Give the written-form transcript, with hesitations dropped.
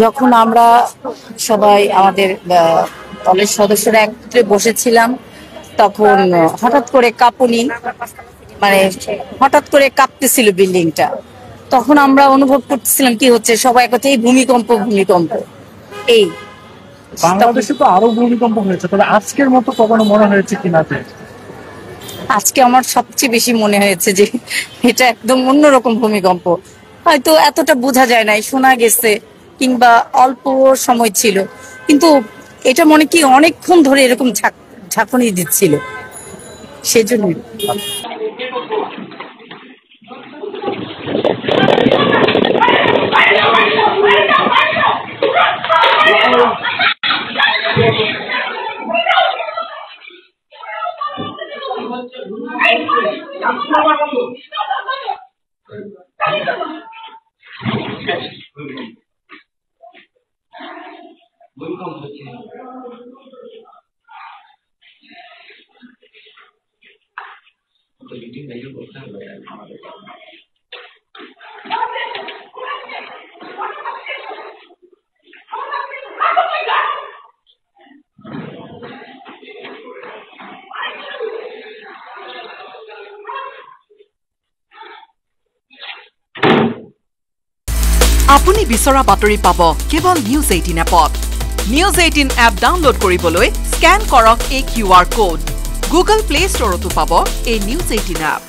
যখন আমরা সবাই আমাদের দলের সদস্যরা একত্রে বসেছিলাম তখন হঠাৎ করে কাঁপুনি মানে হঠাৎ করে কাঁপতেছিল বিল্ডিংটা। তখন আমরা অনুভব করতেছিলাম কি হচ্ছে, সবাই একত্রে এই ভূমিকম্প এই বাংলাদেশে তো আরো ভূমিকম্প হয়েছে, তবে আজকের মতো কখনো মনে হয়েছে কিনা? আজকে আমার সবচেয়ে বেশি মনে হয়েছে যে এটা একদম অন্যরকম ভূমিকম্প। হয়তো এতটা বোঝা যায় নাই, শোনা গেছে কিংবা অল্প সময় ছিল, কিন্তু এটা মনে কি অনেকক্ষণ ধরে এরকম ঝাঁকুনি দিচ্ছিল, সেজন্য। আপুনি বিচৰা বাতৰি পাব কেৱল নিউজ 18 এপত। নিউজ 18 এপ ডাউনলোড কৰিবলৈ স্কেন কৰক এই QR কোড। গুগল প্লে ষ্টৰতো পাব এই নিউজ 18 এপ।